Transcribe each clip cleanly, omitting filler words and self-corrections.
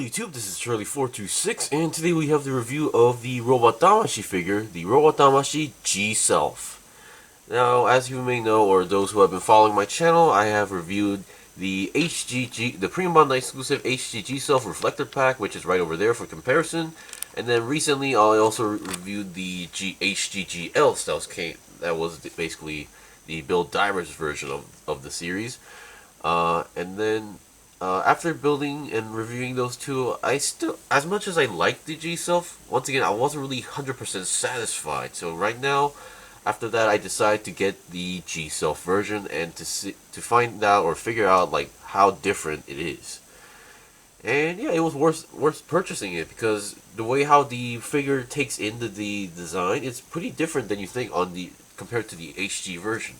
YouTube, this is Charlie426, and today we have the review of the Robot Damashii figure, the Robot Damashii G-Self. Now, as you may know, or those who have been following my channel, I have reviewed the Premium Bond exclusive HG G-Self Reflector Pack, which is right over there for comparison. And then recently, I also reviewed the HG Stealth Cane. That was basically the Bill Divers version of the series. After building and reviewing those two, I still, as much as I liked the G-Self, once again, I wasn't really 100% satisfied. So right now, after that, I decided to get the G-Self version and to find out or figure out like how different it is. And yeah, it was worth purchasing it because the way how the figure takes into the design, it's pretty different than you think compared to the HG version.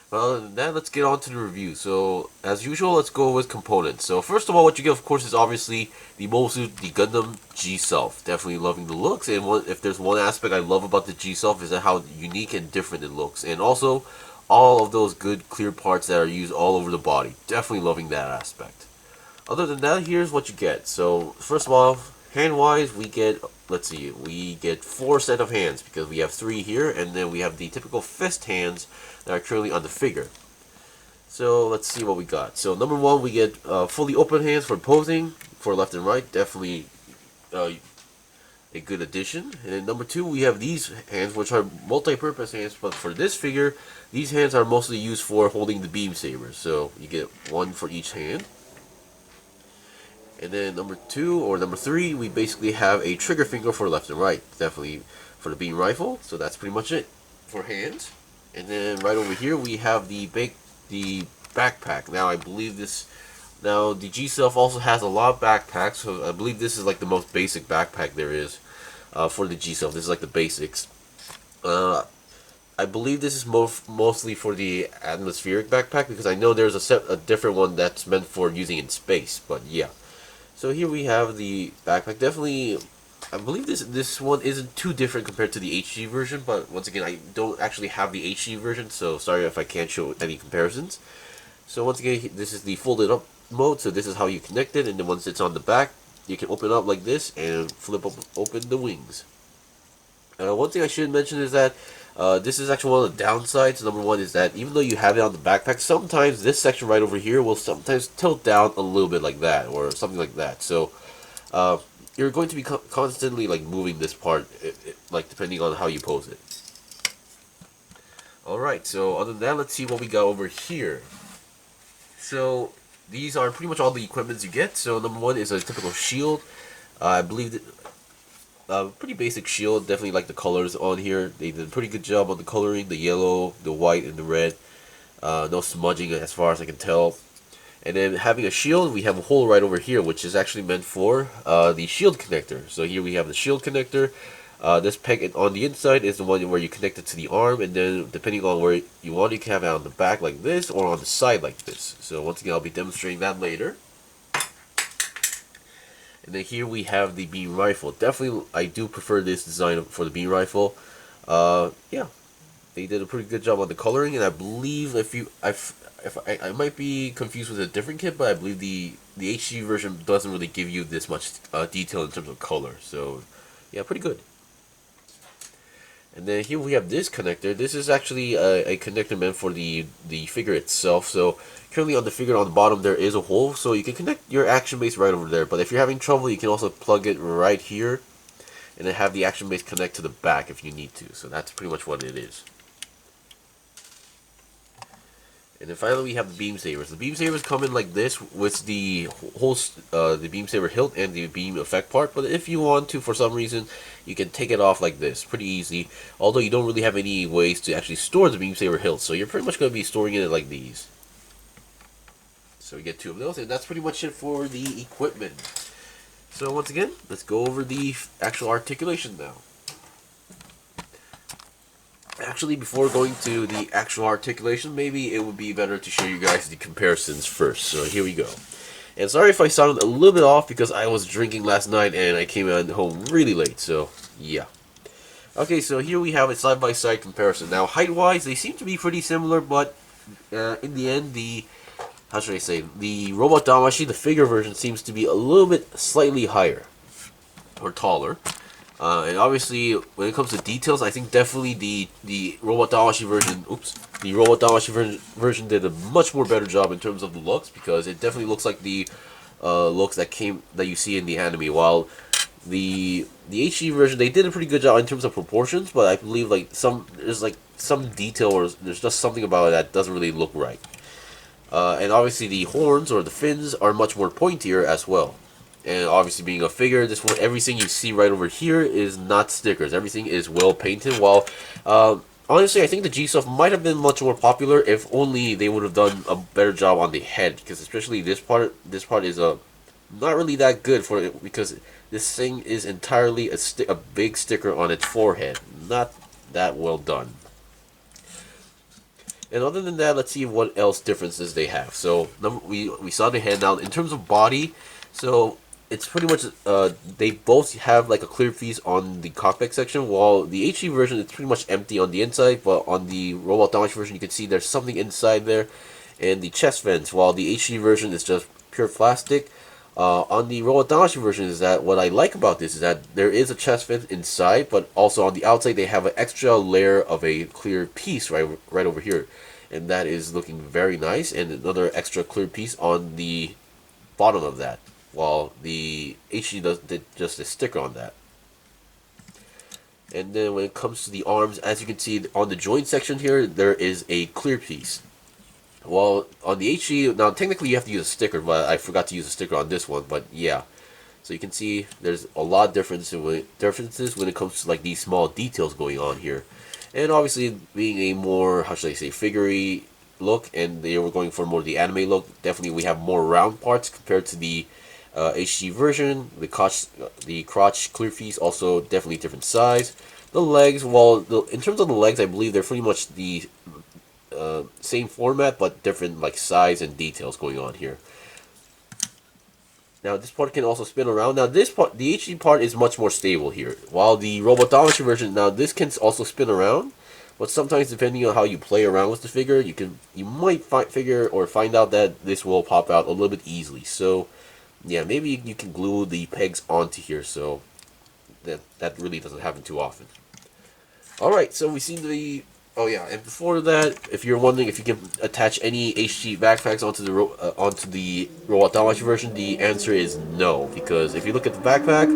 Well, other than that, let's get on to the review. So, as usual, let's go with components. So, first of all, what you get, of course, is obviously the Gundam G-Self. Definitely loving the looks, and if there's one aspect I love about the G-Self is how unique and different it looks. And also, all of those good, clear parts that are used all over the body. Definitely loving that aspect. Other than that, here's what you get. So, first of all, hand-wise, we get, let's see, we get 4 sets of hands because we have 3 here, and then we have the typical fist hands that are currently on the figure. So let's see what we got. So number 1, we get fully open hands for posing for left and right. Definitely a good addition. And then number 2, we have these hands, which are multi-purpose hands, but for this figure, these hands are mostly used for holding the beam sabers. So you get 1 for each hand. And then number 3, we basically have a trigger finger for left and right. Definitely for the beam rifle. So that's pretty much it for hands. And then right over here we have the backpack. Now I believe the G-Self also has a lot of backpacks. So I believe this is like the most basic backpack there is for the G-Self. This is like the basics. I believe this is mostly for the atmospheric backpack because I know there's a different one that's meant for using in space. But yeah. So here we have the backpack. Definitely, I believe this one isn't too different compared to the HG version, but once again, I don't actually have the HG version, so sorry if I can't show any comparisons. So once again, this is the folded up mode, so this is how you connect it, and then once it's on the back, you can open it up like this and flip open the wings. One thing I should mention is that this is actually one of the downsides. Number 1 is that even though you have it on the backpack, sometimes this section right over here will sometimes tilt down a little bit like that, or something like that. So you're going to be constantly like moving this part, like depending on how you pose it. Alright, so other than that, let's see what we got over here. So these are pretty much all the equipments you get. So number 1 is a typical shield. I believe that pretty basic shield. Definitely like the colors on here. They did a pretty good job on the coloring, the yellow, the white, and the red. No smudging as far as I can tell. And then having a shield, we have a hole right over here, which is actually meant for the shield connector. So here we have the shield connector. This peg on the inside is the one where you connect it to the arm, and then depending on where you want, you can have it on the back like this, or on the side like this. So once again, I'll be demonstrating that later. And then here we have the beam rifle. Definitely, I do prefer this design for the beam rifle. Yeah, they did a pretty good job on the coloring, and I believe I might be confused with a different kit, but I believe the HG version doesn't really give you this much detail in terms of color. So yeah, pretty good. And then here we have this connector. This is actually a connector meant for the figure itself. So currently on the figure on the bottom there is a hole, so you can connect your action base right over there. But if you're having trouble, you can also plug it right here, and then have the action base connect to the back if you need to. So that's pretty much what it is. And then finally we have the beam sabers. The beam sabers come in like this with the the beam saber hilt and the beam effect part. But if you want to, for some reason, you can take it off like this, pretty easy. Although you don't really have any ways to actually store the beam saber hilt, so you're pretty much going to be storing it like these. So we get 2 of those, and that's pretty much it for the equipment. So once again, let's go over the actual articulation now. Actually, before going to the actual articulation, maybe it would be better to show you guys the comparisons first. So here we go. And sorry if I sounded a little bit off because I was drinking last night and I came home really late. So yeah. Okay, so here we have a side-by-side comparison. Now, height-wise, they seem to be pretty similar, but in the end, the how should I say, the Robot Damashii, the figure version, seems to be a little bit slightly higher or taller. And obviously, when it comes to details, I think definitely the Robot Damashii version, the Robot Damashii version did a much more better job in terms of the looks, because it definitely looks like the looks that you see in the anime. While the HD version, they did a pretty good job in terms of proportions, but I believe there's some detail, or there's just something about it that doesn't really look right. And obviously the horns or the fins are much more pointier as well. And obviously being a figure, this one, everything you see right over here is not stickers. Everything is well painted. While honestly, I think the G-Self might have been much more popular if only they would have done a better job on the head, because especially this part is not really that good for it, because this thing is entirely a big sticker on its forehead. Not that well done. And other than that, let's see what else differences they have. So we saw the head. Now in terms of body, so it's pretty much they both have like a clear piece on the cockpit section, while the HD version is pretty much empty on the inside, but on the Robot Damashii version you can see there's something inside there. And the chest vents, while the HD version is just pure plastic, on the Robot Damashii version is that what I like about this is that there is a chest vent inside, but also on the outside they have an extra layer of a clear piece right over here, and that is looking very nice. And another extra clear piece on the bottom of that, while the HD did just a sticker on that. And then when it comes to the arms, as you can see on the joint section here, there is a clear piece. Well, on the HD, now technically you have to use a sticker, but I forgot to use a sticker on this one, but yeah. So you can see there's a lot of differences when it comes to like these small details going on here. And obviously being a more, how should I say, figure-y look, and they were going for more the anime look, definitely we have more round parts compared to the HD version. The crotch clear piece also definitely different size. The legs, well, in terms of the legs, I believe they're pretty much the same format, but different like size and details going on here. Now this part can also spin around. Now this part, the HD part, is much more stable here, while the Robot Damashii version, now this can also spin around, but sometimes depending on how you play around with the figure, you might find out that this will pop out a little bit easily. So yeah, maybe you can glue the pegs onto here, so that really doesn't happen too often. Alright, so we see the... Oh yeah, and before that, if you're wondering if you can attach any HG backpacks onto the Robot Damashii version, the answer is no. Because if you look at the backpack,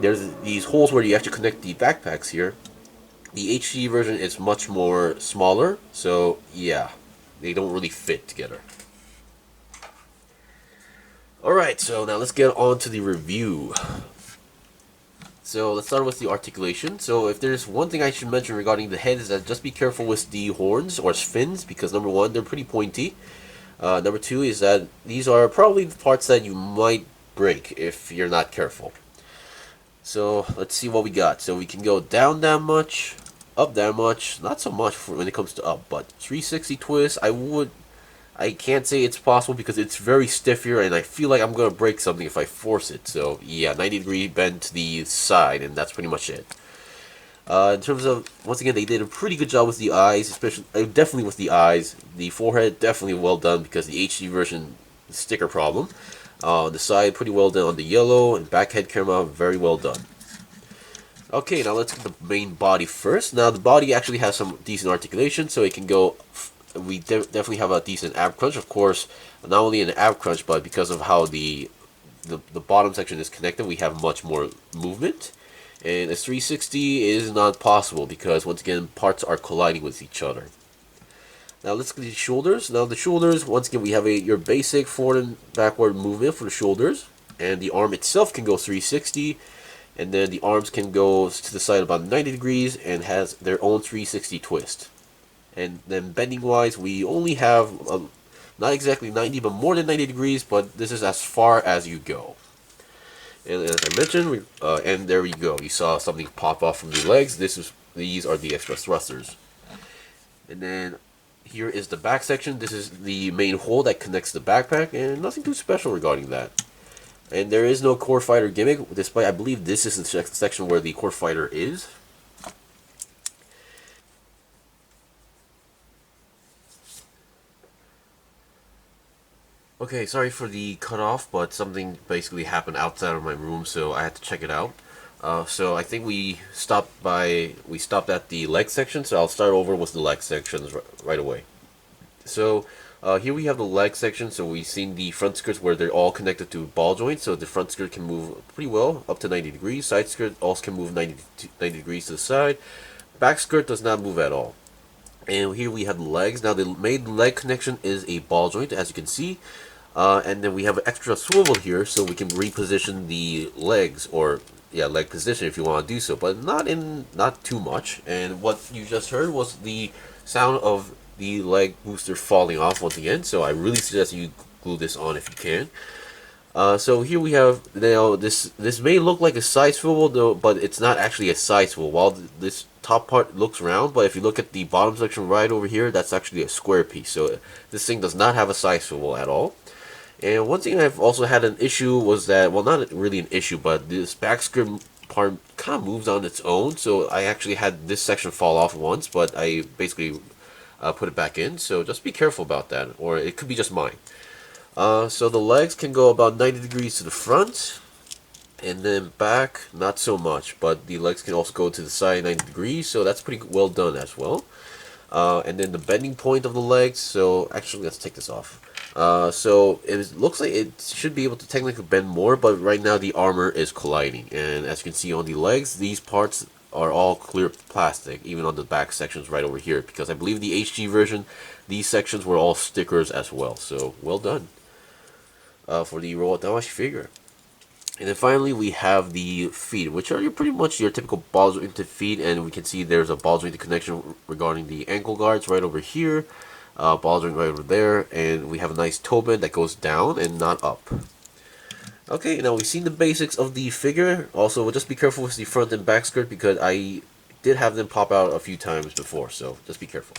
there's these holes where you actually connect the backpacks here. The HG version is much more smaller, so yeah, they don't really fit together. Alright, so now let's get on to the review. So let's start with the articulation. So if there's one thing I should mention regarding the head, is that just be careful with the horns or fins, because number one, they're pretty pointy. Number two is that these are probably the parts that you might break if you're not careful. So let's see what we got. So we can go down that much, up that much, not so much when it comes to up, but 360 twist, I can't say it's possible because it's very stiff here, and I feel like I'm going to break something if I force it. So yeah, 90-degree bend to the side, and that's pretty much it. In terms of, once again, they did a pretty good job with the eyes, especially definitely with the eyes. The forehead, definitely well done, because the HD version sticker problem. The side, pretty well done on the yellow, and back head camera, very well done. Okay, now let's get the main body first. Now the body actually has some decent articulation, so it can go... We definitely have a decent ab crunch, of course, not only an ab crunch, but because of how the bottom section is connected, we have much more movement. And a 360 is not possible because, once again, parts are colliding with each other. Now let's get the shoulders. Now the shoulders, once again, we have your basic forward and backward movement for the shoulders, and the arm itself can go 360, and then the arms can go to the side about 90 degrees and has their own 360 twist. And then bending wise, we only have not exactly 90, but more than 90 degrees, but this is as far as you go. And as I mentioned, and there we go. You saw something pop off from the legs. These are the extra thrusters. And then here is the back section. This is the main hole that connects the backpack, and nothing too special regarding that. And there is no core fighter gimmick, despite I believe this is the section where the core fighter is. Okay, sorry for the cutoff, but something basically happened outside of my room, so I had to check it out. So I think we stopped at the leg section, so I'll start over with the leg sections right away. So here we have the leg section. So we've seen the front skirts where they're all connected to ball joints. So the front skirt can move pretty well up to 90 degrees. Side skirt also can move 90 degrees to the side. Back skirt does not move at all. And here we have the legs. Now the main leg connection is a ball joint, as you can see. And then we have an extra swivel here, so we can reposition the legs, or yeah, leg position if you want to do so, but not too much. And what you just heard was the sound of the leg booster falling off once again. So I really suggest you glue this on if you can. So here we have now this may look like a side swivel though, but it's not actually a side swivel. While this top part looks round, but if you look at the bottom section right over here, that's actually a square piece. So this thing does not have a side swivel at all. And one thing I've also had an issue was that, well, not really an issue, but this back skirt part kind of moves on its own. So I actually had this section fall off once, but I basically put it back in. So just be careful about that, or it could be just mine. So the legs can go about 90 degrees to the front, and then back, not so much. But the legs can also go to the side 90 degrees, so that's pretty well done as well. And then the bending point of the legs, so actually let's take this off. So it looks like it should be able to technically bend more, but right now the armor is colliding. And as you can see on the legs, these parts are all clear plastic, even on the back sections right over here, because I believe the HG version, these sections were all stickers as well. So well done for the Robot Damashii figure. And then finally we have the feet, which are pretty much your typical ball jointed feet, and we can see there's a ball jointed connection regarding the ankle guards right over here, ball joint right over there, and we have a nice toe bend that goes down and not up. Okay, now we've seen the basics of the figure. Also, just be careful with the front and back skirt because I did have them pop out a few times before, so just be careful.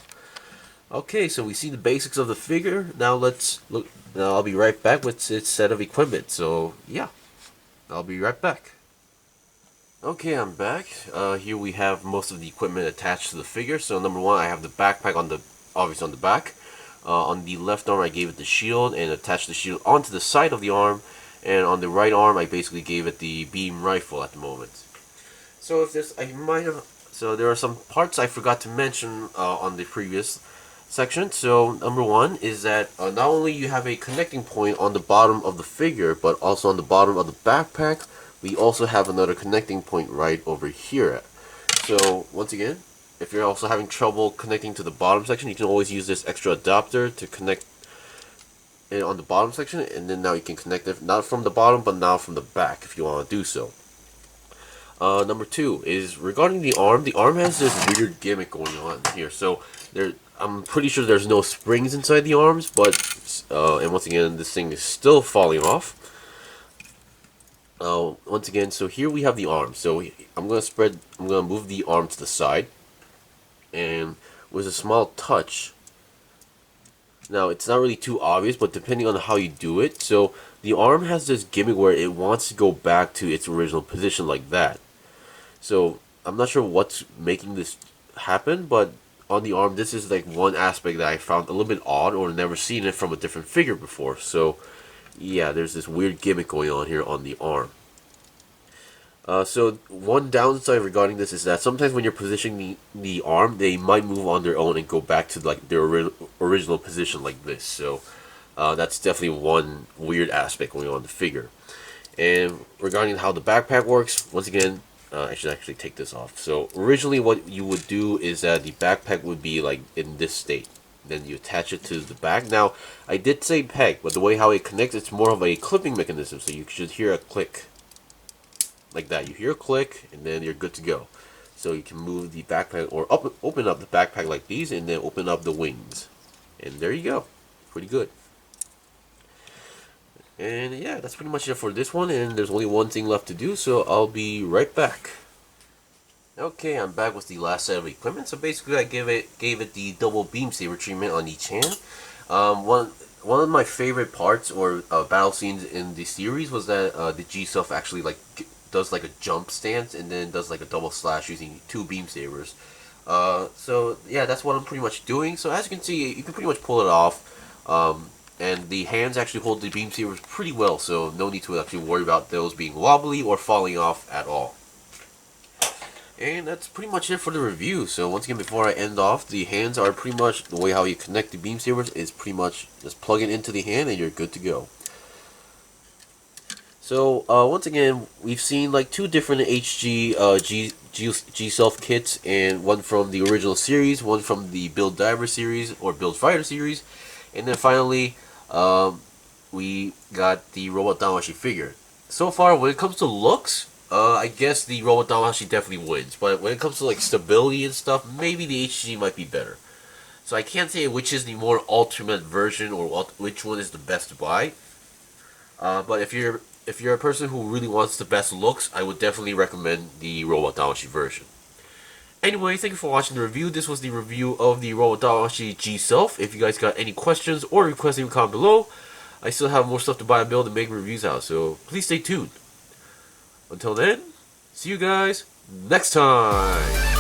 Okay, so we see the basics of the figure. Now let's look. Now I'll be right back with its set of equipment. So yeah. I'll be right back. Okay, I'm back. Here we have most of the equipment attached to the figure. So number one, I have the backpack obviously on the back. On the left arm, I gave it the shield and attached the shield onto the side of the arm. And on the right arm, I basically gave it the beam rifle at the moment. So so there are some parts I forgot to mention on the previous section. So number one is that not only you have a connecting point on the bottom of the figure, but also on the bottom of the backpack, we also have another connecting point right over here. So once again, if you're also having trouble connecting to the bottom section, you can always use this extra adapter to connect it on the bottom section, and then now you can connect it not from the bottom, but now from the back if you want to do so. Number two is regarding the arm. The arm has this weird gimmick going on here. So I'm pretty sure there's no springs inside the arms, but and once again, this thing is still falling off. Once again, so here we have the arm. So I'm gonna move the arm to the side, and with a small touch. Now it's not really too obvious, but depending on how you do it, so the arm has this gimmick where it wants to go back to its original position like that. So I'm not sure what's making this happen, but on the arm, this is like one aspect that I found a little bit odd or never seen it from a different figure before. So yeah, there's this weird gimmick going on here on the arm. So one downside regarding this is that sometimes when you're positioning the arm, they might move on their own and go back to like their original position like this. So that's definitely one weird aspect going on in the figure. And regarding how the backpack works, once again, I should actually take this off. So originally what you would do is that the backpack would be like in this state. Then you attach it to the back. Now, I did say peg, but the way how it connects, it's more of a clipping mechanism. So you should hear a click. Like that. You hear a click, and then you're good to go. So you can move the backpack, or open up the backpack like these, and then open up the wings. And there you go. Pretty good. And yeah, that's pretty much it for this one, and there's only one thing left to do, so I'll be right back. Okay, I'm back with the last set of equipment. So basically I gave it the double beam saber treatment on each hand. One of my favorite parts or battle scenes in the series was that the G-Self actually like does like a jump stance and then does like a double slash using two beam sabers. So yeah, that's what I'm pretty much doing. So as you can see, you can pretty much pull it off. and the hands actually hold the beam sabers pretty well, so no need to actually worry about those being wobbly or falling off at all. And that's pretty much it for the review. So once again, before I end off, the hands are pretty much the way how you connect the beam sabers is pretty much just plug it into the hand and you're good to go. So once again, we've seen like two different HG G-Self kits, and one from the original series, one from the Build Diver series or Build Fighter series, and then finally we got the Robot Damashii figure. So far, when it comes to looks, I guess the Robot Damashii definitely wins. But when it comes to like stability and stuff, maybe the HG might be better. So I can't say which is the more ultimate version or which one is the best to buy. But if you're a person who really wants the best looks, I would definitely recommend the Robot Damashii version. Anyway, thank you for watching the review. This was the review of the Robot Damashii G-Self. If you guys got any questions or requests, leave a comment below. I still have more stuff to buy and build and make reviews out, so please stay tuned. Until then, see you guys next time!